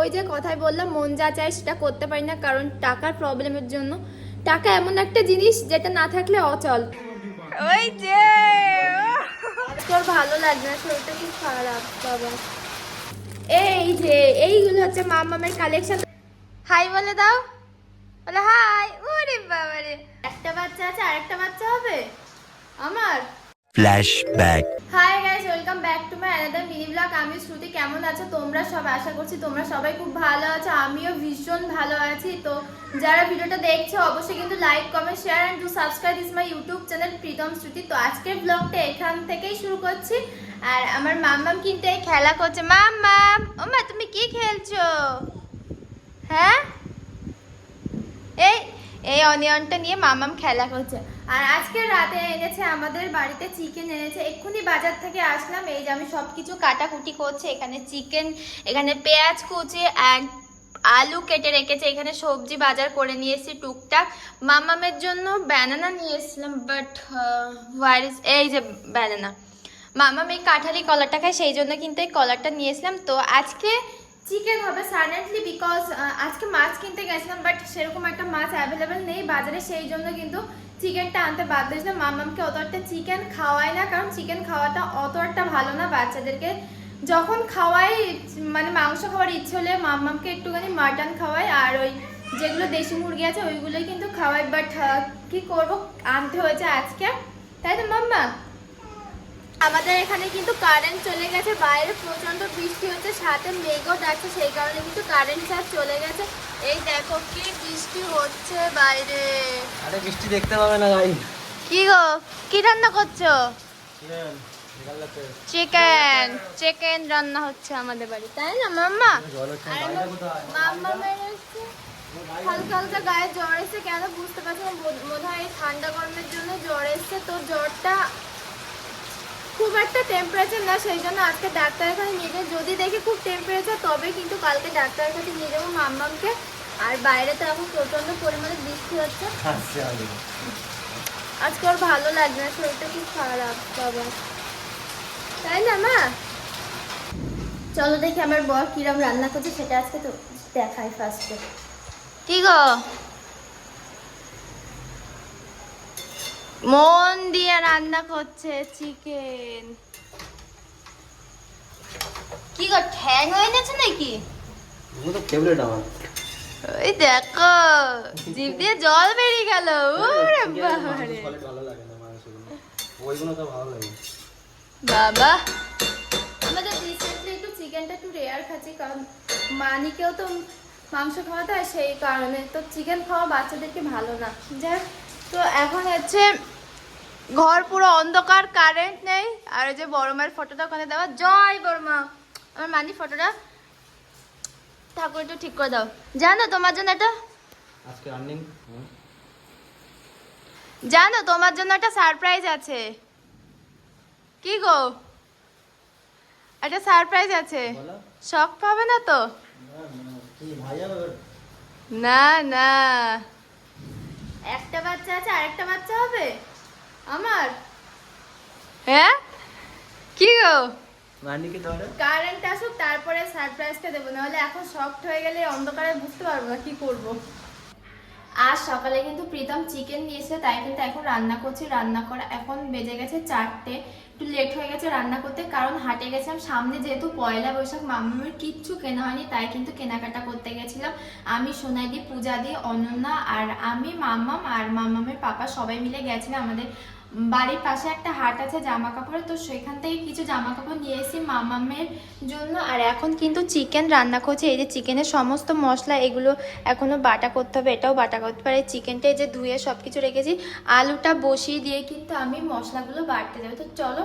ওই যে কথাই বললাম, মন যা চায় সেটা করতে পারি না, কারণ টাকার প্রবলেমের জন্য। টাকা এমন একটা জিনিস যেটা না থাকলে অচল। ওই যে তোর ভালো লাগবে না, শরীরটা খুব খারাপ বাবা। এই যে এইগুলো হচ্ছে মামামের কালেকশন। হাই বলে দাও, বলে হাই। ওরে বাবা রে, একটা বাচ্চা আছে, আরেকটা বাচ্চা হবে আমার। Flashback. Hi guys, welcome back to my another mini blog. আমি শ্রুতি। কেমন আছো তোমরা সব? আশা করছি তোমরা সবাই খুব ভালো আছো, আমিও ভীষণ ভালো আছি। তো যারা ভিডিওটা দেখছো অবশ্যই কিন্তু like, comment, share and do subscribe this my YouTube channel Pritam Shruti. তো আজকের ব্লগটা এখান থেকেই শুরু করছি। আর আমার মাম্মাম কিন্তু এই খেলা করছে। মাম্মাম, ও মা তুমি কি খেলছো? হ্যাঁ, এই এই অনিয়নটা নিয়ে মামাম খেলা করছে। আর আজকে রাতে এনেছে আমাদের বাড়িতে চিকেন এনেছে, এক্ষুনি বাজার থেকে আসলাম। এই যে আমি সবকিছু কাটাকুটি করছি, এখানে চিকেন, এখানে পেঁয়াজ কুচি আর আলু কেটে রেখেছে, এখানে সবজি বাজার করে নিয়ে এসেছি টুকটাক। মামামের জন্য ব্যানানা নিয়ে এসেছিলাম, বাট এই যে ব্যানানা, মামাম এই কাঁঠালি কলাটা খায়, সেই জন্য কিন্তু এই কলাটা নিয়ে এসলাম। তো আজকে চিকেন হবে সাডেনলি, বিকজ আজকে মাছ কিনতে গেছিলাম, বাট সেরকম একটা মাছ অ্যাভেলেবেল নেই বাজারে, সেই জন্য কিন্তু চিকেনটা আনতে বাধ্য হয়েছিলাম। মামামকে অত একটা চিকেন খাওয়াই না, কারণ চিকেন খাওয়াটা অত একটা ভালো না বাচ্চাদেরকে। যখন খাওয়াই মানে মাংস খাওয়ার ইচ্ছে হলে মামামকে একটুখানি মাটন খাওয়াই, আর ওই যেগুলো দেশি মুরগি আছে ওইগুলোই কিন্তু খাওয়াই। বাট কি করব, আনতে হয়েছে আজকে, তাই তো মাম্মা। আমাদের এখানে কিন্তু কারেন্ট চলে গেছে, বাইরে প্রচন্ড বৃষ্টি হচ্ছে, সাথে মেঘও ডাকছে, সেই কারণে কিন্তু কারেন্ট চার্জ চলে গেছে। এই দেখো কি বৃষ্টি হচ্ছে বাইরে। আরে বৃষ্টি দেখতে পাবে না গাই। কি গো, কি রান্না করছো? চিকেন। চিকেন রান্না হচ্ছে আমাদের বাড়ি, তাই না মাম্মা? মাম্মামের হচ্ছে হালকা হালকা গায়ে জ্বর এসেছে, কেন বুঝতে পারছি না, মনে হয় ঠান্ডা গরমের জন্য জ্বর এসেছে। তো জ্বরটা খুব একটা টেম্পারেচার না, সেই জন্য আজকে ডাক্তারের কাছে নিয়ে যাই। যদি দেখি খুব টেম্পারেচার তবে কিন্তু কালকে ডাক্তারের কাছে নিয়ে যাবো মাম্মামকে। আর বাইরে তো এখন প্রচন্ড পরিমাণে বৃষ্টি হচ্ছে, আজকে ওর ভালো লাগবে না, শরীরটা খুব খারাপ বাবা, তাই না মা? চলো দেখি আমার বর কিরম রান্না করছে সেটা আজকে তো দেখাই ফার্স্টে। কি গো, মন দিয়ে রান্না করছে চিকেন। কি গো, ঠ্যাং হয়ে গেছে নাকি? তো ফেভারিট আমার। ওই দেখো জিভ দিয়ে জল বেরিয়ে গেল। ওরে বাবা রে, ভালো লাগে না মাংসগুলো, ওইগুলো তো ভালো লাগে বাবা। আমাদের রিসেন্টলি একটু চিকেনটা একটু রেয়ার খাচ্ছি, কারণ মানিকেও তো মাংস খাওয়াতে হয়, সেই কারণে। তো চিকেন খাওয়া বাচ্চাদেরকে ভালো না। যাই, তো এখন হচ্ছে ঘর পুরো অন্ধকার, কারেন্ট নেই। আর ওই যে বড় মায়ের ফটোটা ওখানে দেওয়া, জয় বড় মা। আমার মানি ফটোটা ঠাকুর একটু ঠিক করে দাও। জানো তোমার জন্য এটা, আজকে রানিং। জানো তোমার জন্য একটা সারপ্রাইজ আছে। কি গো, একটা সারপ্রাইজ আছে, শক পাবে না তো? কি ভাই হবে? না না, একটা বাচ্চা আছে, আরেকটা বাচ্চা হবে আমার। হ্যাঁ, কি গো, রানি কি ধরে? কারেন্ট আসুক তারপরে সারপ্রাইজটা দেবো, নাহলে এখন শকড হয়ে গেলে অন্ধকারে বুঝতে পারবো না কি করব। আজ সকালে কিন্তু প্রীতম চিকেন দিয়েছে, তাই কিন্তু এখন রান্না করছি। রান্না করা এখন বেজে গেছে 4টে, একটু লেট হয়ে গেছে রান্না করতে, কারণ হাটে গেছিলাম সামনে, যেহেতু পয়লা বৈশাখ, মামামের কিচ্ছু কেনা হয়নি, তাই কিন্তু কেনাকাটা করতে গেছিলাম। আমি, সোনাইদি, পূজাদি, অনন্যা আর আমি, মামাম আর মামামের পাপা সবাই মিলে গেছিলাম। আমাদের বাড়ির পাশে একটা হাট আছে জামা কাপড়ের, তো সেখান থেকে কিছু জামা কাপড় নিয়ে এসেছি মামামের জন্য। আর এখন কিন্তু চিকেন রান্না করছে। এই যে চিকেনের সমস্ত মশলা, এগুলো এখনো বাটা করতে হবে, এটাও বাটা করতে পারে। চিকেনটা এই যে ধুয়ে সব কিছু রেখেছি, আলুটা বসিয়ে দিয়ে কিন্তু আমি মশলাগুলো বাটতে যাবো। তো চলো,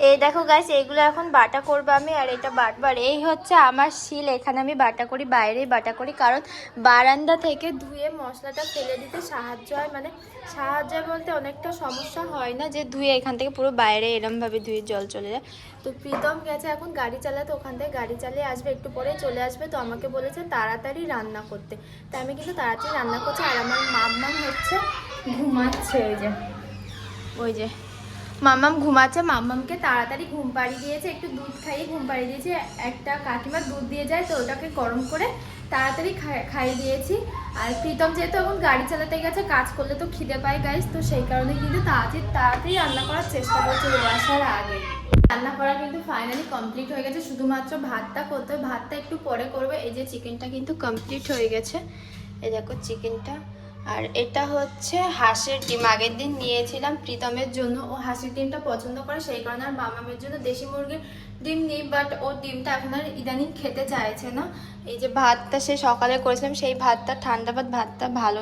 এই দেখো গাইস, এইগুলো এখন বাটা করবো আমি, আর এটা বাটবার এই হচ্ছে আমার শিল, এখানে আমি বাটা করি, বাইরেই বাটা করি, কারণ বারান্দা থেকে ধুয়ে মশলাটা ফেলে দিতে সাহায্য হয়। মানে সাহায্য বলতে অনেকটা সমস্যা হয় না, যে ধুয়ে এখান থেকে পুরো বাইরে এরমভাবে ধুয়ে জল চলে যায়। তো প্রীতম গেছে এখন গাড়ি চালাতে, ওখান থেকে গাড়ি চালিয়ে আসবে, একটু পরে চলে আসবে। তো আমাকে বলেছে তাড়াতাড়ি রান্না করতে, তাই আমি কিন্তু তাড়াতাড়ি রান্না করছি। আর আমার মাম্মাম হচ্ছে ঘুমাচ্ছে, ওই যে মাম্মাম ঘুমাচ্ছে, মাম্মামকে তাড়াতাড়ি ঘুম পাড়িয়ে দিয়েছে, একটু দুধ খাইয়ে ঘুম পাড়িয়ে দিয়েছি। একটা কাকিমা দুধ দিয়ে যায়, তো ওটাকে গরম করে তাড়াতাড়ি খাইয়ে দিয়েছি। আর প্রীতম যেহেতু এখন গাড়ি চালাতে গেছে, কাজ করলে তো খিদে পায় গাইস, তো সেই কারণে কিন্তু তাড়াতাড়ি রান্না করার চেষ্টা করছে ও আসার আগে। রান্না করা কিন্তু ফাইনালি কমপ্লিট হয়ে গেছে, শুধুমাত্র ভাতটা করতে হবে, ভাতটা একটু পরে করবে। এই যে চিকেনটা কিন্তু কমপ্লিট হয়ে গেছে, এই দেখো চিকেনটা। আর এটা হচ্ছে হাঁসের ডিম, আগের দিন নিয়েছিলাম প্রীতমের জন্য, ও হাঁসের ডিমটা পছন্দ করে, সেই কারণে আর মামামের জন্য দেশি মুরগির ডিম নিই, বাট ও ডিমটা এখন আর ইদানিং খেতে চাইছে না। এই যে ভাতটা সে সকালে করেছিলাম, সেই ভাতটা ঠান্ডা ভাতটা ভালো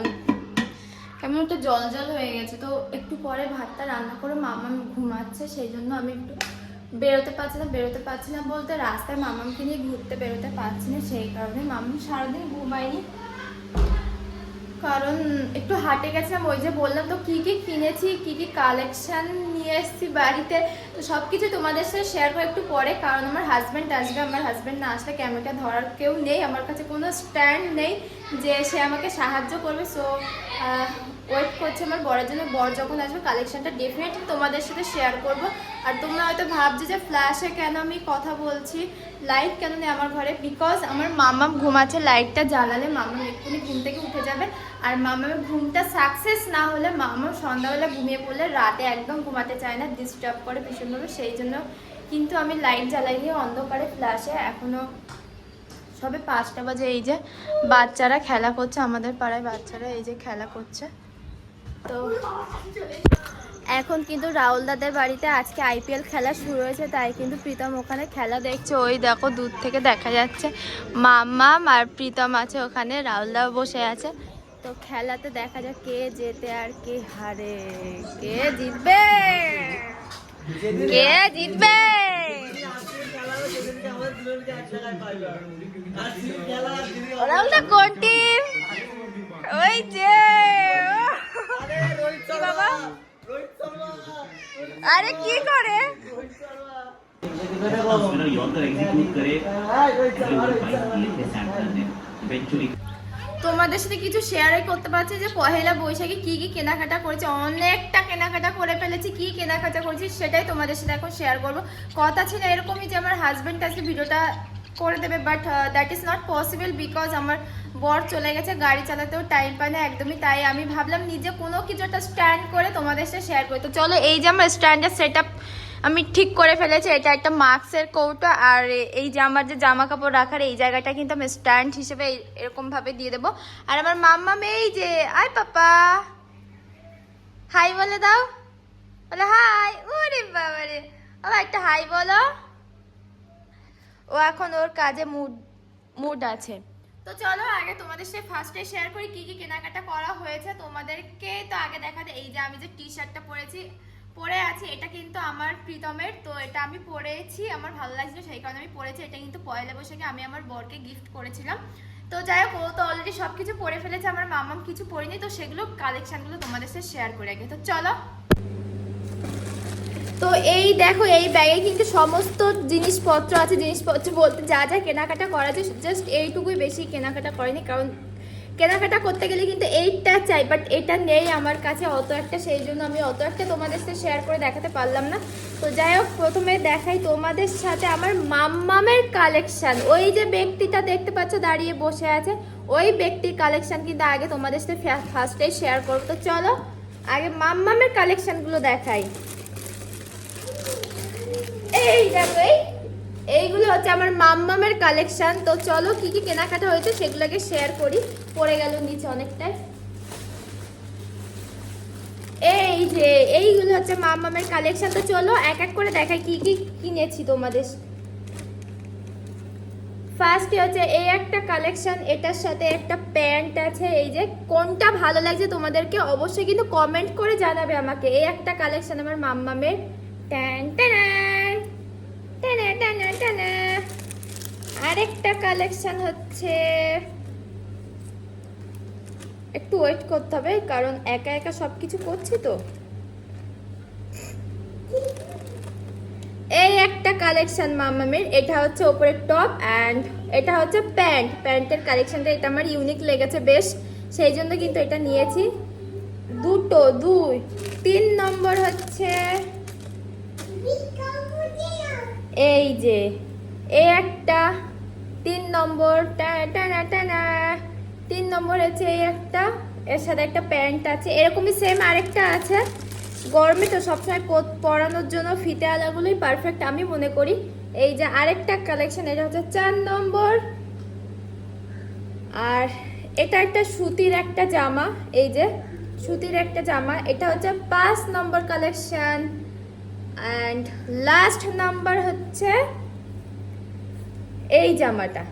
কেমন একটা জল জল হয়ে গেছে, তো একটু পরে ভাতটা রান্না করে মামাম ঘুমাচ্ছে, সেই জন্য আমি একটু বেরোতে পারছি না বলতে রাস্তায় মামামকে নিয়ে ঘুরতে বেরোতে পারছি না, সেই কারণে মামাম সারাদিন ঘুমায়নি, কারণ একটু হাটে গেছিলাম। ওই যে বললাম তো কি কি কিনেছি, কি কি কালেকশন নিয়ে এসেছি বাড়িতে, তো সব কিছু তোমাদের সাথে শেয়ার করে একটু পরে, কারণ আমার হাজব্যান্ড আসবে, আমার হাজব্যান্ড না আসলে ক্যামেরাটা ধরার কেউ নেই, আমার কাছে কোনো স্ট্যান্ড নেই যে সে আমাকে সাহায্য করবে। সো ওয়েট করছে আমার বরের জন্য, বর যখন আসবে কালেকশনটা ডেফিনেটলি তোমাদের সাথে শেয়ার করব। আর তোমরা হয়তো ভাবছো যে ফ্ল্যাশে কেন আমি কথা বলছি, লাইট কেন নেই আমার ঘরে, বিকজ আমার মামাম ঘুমাচ্ছে, লাইটটা জ্বালালে মামাম এক্ষুনি ঘুম থেকে উঠে যাবে, আর মামামের ঘুমটা সাকসেস না হলে মামাম সন্ধ্যাবেলা ঘুমিয়ে পড়লে রাতে একদম ঘুমাতে চায় না, ডিস্টার্ব করে ভীষণভাবে, সেই জন্য কিন্তু আমি লাইট জ্বালাই দিয়ে অন্ধকারে ফ্ল্যাশে। এখনও সবে 5টা বাজে, এই যে বাচ্চারা খেলা করছে, আমাদের পাড়ায় বাচ্চারা এই যে খেলা করছে। তো এখন কিন্তু রাহুল দাদের বাড়িতে আজকে IPL খেলা শুরু হয়েছে, তাই কিন্তু প্রীতম ওখানে খেলা দেখছে, ওই দেখো দূর থেকে দেখা যাচ্ছে মাম্মাম আর প্রীতম আছে ওখানে, রাহুল দা বসে আছে। তো খেলাতে দেখা যাক কে জেতে আর কে হারে, কে জিতবে, কে জিতবে। রাহুল দা কোন টিম? ওই যে বাবা, আরে কি করে তোমাদের সাথে কিছু শেয়ারই করতে পারছি যে পহেলা বৈশাখে কি কি কেনাকাটা করেছি, অনেকটা কেনাকাটা করে ফেলেছি। কি কেনাকাটা করেছি সেটাই তোমাদের সাথে এখন শেয়ার করবো। কথা ছিল এরকমই যে আমার হাজবেন্ড আজকে ভিডিওটা করে দেবে, but that is not possible, because আমার বর চলে গেছে, গাড়ি চালাতেও টাইম পায় না একদমই, তাই আমি ভাবলাম নিজে কোনো কিছু একটা স্ট্যান্ড করে তোমাদের সাথে শেয়ার করি। তো চলো, এই যে আমার স্ট্যান্ডের সেট আপ আমি ঠিক করে ফেলেছি, এটা একটা মাস্কের কৌটো, আর এই যে আমার যে জামা কাপড় রাখার এই জায়গাটা কিন্তু আমি স্ট্যান্ড হিসেবে এরকম ভাবে দিয়ে দেবো। আর আমার মাম্মাম এই যে, আয় পাপা হাই বলে দাও, বলে হাই, ওরে বাবা রে, আবার একটা হাই বলো। ও এখন ওর কাজে মুড আছে। তো চলো আগে তোমাদের সাথে ফার্স্টে শেয়ার করি কি কি কেনাকাটা করা হয়েছে তোমাদেরকে। তো আগে দেখাতে, এই যে আমি যে টি শার্টটা পরে আছি, এটা কিন্তু আমার প্রীতমের, তো এটা আমি পরেছি, আমার ভালো লাগছিল সেই কারণে আমি পরেছি। এটা কিন্তু পয়লা বৈশাখে আমি আমার বরকে গিফট করেছিলাম। তো যাই হোক, ও তো অলরেডি সব কিছু পরে ফেলেছে, আমার মামাম কিছু পরিনি, তো সেগুলো কালেকশনগুলো তোমাদের সাথে শেয়ার করে আগে। তো চলো, তো এই দেখো এই ব্যাগে কিন্তু সমস্ত জিনিসপত্র আছে, জিনিসপত্র বলতে যা যা কেনাকাটা করা আছে জাস্ট এইটুকুই, বেশি কেনাকাটা করেনি, কারণ কেনাকাটা করতে গেলে কিন্তু এইটা চাই, বাট এটা নেই আমার কাছে অত একটা, সেই জন্য আমি অত একটা তোমাদের সাথে শেয়ার করে দেখাতে পারলাম না। তো যাই হোক, প্রথমে দেখাই তোমাদের সাথে আমার মাম্মামের কালেকশন। ওই যে ব্যক্তিটা দেখতে পাচ্ছ দাঁড়িয়ে বসে আছে, ওই ব্যক্তির কালেকশন কিন্তু আগে তোমাদের সাথে ফার্স্টেই শেয়ার করবো। তো চলো আগে মাম্মামের কালেকশনগুলো দেখাই। এই দেখো, এইগুলো হচ্ছে আমার মাম্মামের কালেকশন। তো চলো কি কি কেনাকাটা হয়েছে সেগুলোকে শেয়ার করি। পড়ে গেল নিচে অনেকটাই। এই যে এইগুলো হচ্ছে মাম্মামের কালেকশন। তো চলো এক এক করে দেখাই কি কি কিনেছি তোমাদের। ফার্স্ট হচ্ছে এই একটা কালেকশন, এটার সাথে একটা প্যান্ট আছে। এই যে কোনটা ভালো লাগছে তোমাদেরকে অবশ্যই কিন্তু কমেন্ট করে জানাবে আমাকে। এই একটা কালেকশন আমার মাম্মামের। আরেকটা কালেকশন হচ্ছে, একটু ওয়েট করতে হবে কারণ একা একা সবকিছু করছি। তো এই একটা কালেকশন মাম্মামের, এটা হচ্ছে ওপরে টপ অ্যান্ড এটা হচ্ছে প্যান্টের কালেকশনটা। এটা আমার ইউনিক লেগেছে বেশ, সেই জন্য কিন্তু এটা নিয়েছি। 3 নম্বর হচ্ছে এই যে এই একটা 3 নম্বর, টানা টানা 3 নম্বর আছে এই একটা, এর সাথে একটা প্যান্ট আছে, এরকমই সেম আরেকটা আছে। গরমে তো সবসময় পরানোর জন্য ফিতে আলাগুলোই পারফেক্ট আমি মনে করি। এই যে আরেকটা কালেকশন, এটা হচ্ছে 4 নম্বর। আর এটা একটা সুতির একটা জামা, এই যে সুতির একটা জামা, এটা হচ্ছে 5 নম্বর কালেকশন। অ্যান্ড লাস্ট নাম্বার হচ্ছে এই জামাটা,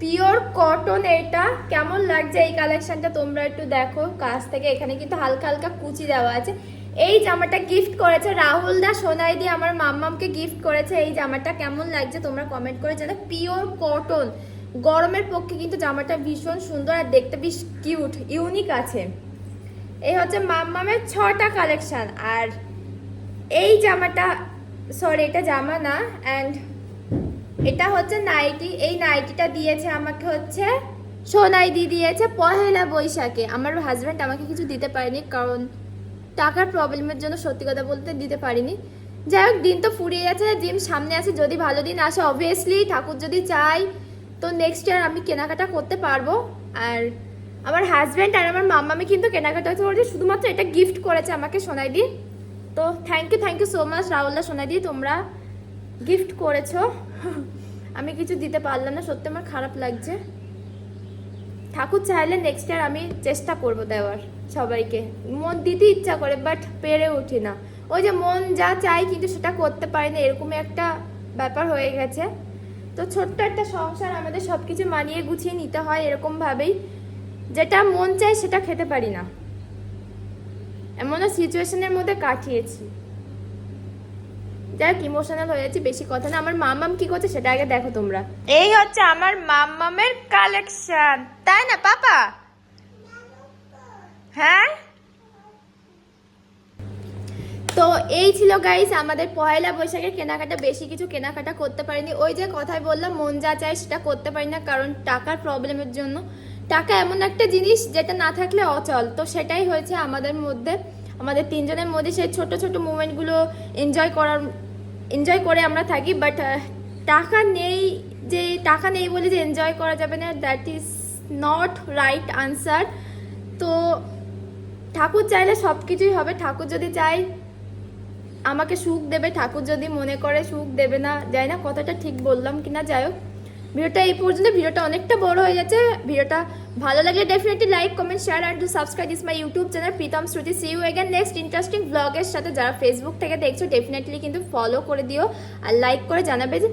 পিওর কটন। এটা কেমন লাগছে এই কালেকশনটা তোমরা একটু দেখো কাছ থেকে। এখানে কিন্তু হালকা হালকা কুচি দেওয়া আছে। এই জামাটা গিফট করেছে রাহুল দা, সোনাই দিয়ে আমার মাম্মামকে গিফট করেছে। এই জামাটা কেমন লাগছে তোমরা কমেন্ট করে জানো। পিওর কটন, গরমের পক্ষে কিন্তু জামাটা ভীষণ সুন্দর আর দেখতে বেশ কিউট, ইউনিক আছে। এই হচ্ছে মাম্মামের 6টা কালেকশন। আর এই জামাটা, সরি এটা জামা না, অ্যান্ড এটা হচ্ছে নাইটি। এই নাইটিটা দিয়েছে আমাকে হচ্ছে সোনাই দিয়েছে পহেলা বৈশাখে। আমার হাজব্যান্ড আমাকে কিছু দিতে পারেনি, কারণ টাকার প্রবলেমের জন্য সত্যি কথা বলতে দিতে পারিনি। যাই হোক, দিন তো ফুরিয়ে যাচ্ছে, জিম সামনে আছে, যদি ভালো দিন আসে অবভিয়াসলি ঠাকুর যদি চাই তো নেক্সট ইয়ার আমি কেনাকাটা করতে পারবো। আর আমার হাজব্যান্ড আর আমার মাম্মামি কিন্তু কেনাকাটা করেছে, শুধুমাত্র এটা গিফট করেছে আমাকে সোনাই দি। তো থ্যাংক ইউ সো মাচ রাহুল্লা, সোনাই দি, তোমরা গিফট করেছো। আমি কিছু দিতে পারলাম না, সত্যি আমার খারাপ লাগছে। ঠাকুর চাইলে নেক্সট ইয়ার আমি চেষ্টা করব দেওয়ার সবাইকে। মন দিতে ইচ্ছা করে বাট পেরে উঠি না। ওই যে মন যা চাই কিন্তু সেটা করতে পারি না, এরকমই একটা ব্যাপার হয়ে গেছে। তো ছোট্ট একটা সংসার, আমাদের সব কিছু মানিয়ে গুছিয়ে নিতে হয় এরকমভাবেই। যেটা মন চাই সেটা খেতে পারি না, এমনও সিচুয়েশনের মধ্যে কাটিয়েছি। যাই হোক, ইমোশনাল হয়ে যাচ্ছি, বেশি কথা না। আমার মাম্মাম কি করছে সেটা আগে দেখো তোমরা। এই হচ্ছে আমার মাম্মামের কালেকশন, তাই না পাপা? হ্যাঁ, তো এই ছিল গাইস আমাদের পয়লা বৈশাখের কেনাকাটা। বেশি কিছু কেনাকাটা করতে পারিনি, ওই যে কথাই বললাম মন যা চাই সেটা করতে পারি না, কারণ টাকার প্রবলেমের জন্য। টাকা এমন একটা জিনিস যেটা না থাকলে অচল, তো সেটাই হয়েছে আমাদের মধ্যে, আমাদের তিনজনের মধ্যে। সেই ছোট ছোট মুভমেন্টগুলো এনজয় করে আমরা থাকি, বাট টাকা নেই বলে যে এনজয় করা যাবে না, that is not right answer. তো ঠাকুর চাইলে সব কিছুই হবে। ঠাকুর যদি চাই আমাকে সুখ দেবে, ঠাকুর যদি মনে করে সুখ দেবে না, যাই না কথাটা ঠিক বললাম কিনা। যাই হোক, ভিডিওটা এই পর্যন্ত। ভিডিওটা অনেকটা বড় হয়ে যাচ্ছে। ভিডিওটা ভালো লাগলে definitely like, comment, share and to subscribe this my YouTube channel Pritam Shruti. See you again next interesting ব্লগের সাথে। যারা ফেসবুক থেকে দেখছো ডেফিনেটলি কিন্তু ফলো করে দিও আর লাইক করে জানাবে, যে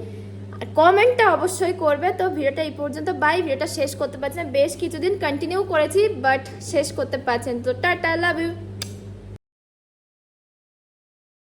কমেন্টটা অবশ্যই করবে। তো ভিডিওটা এই পর্যন্ত, বাই। ভিডিওটা শেষ করতে পারছি না, বেশ কিছুদিন কন্টিনিউ করেছি বাট শেষ করতে পারছেন। তো টাটা, লাভ ইউ।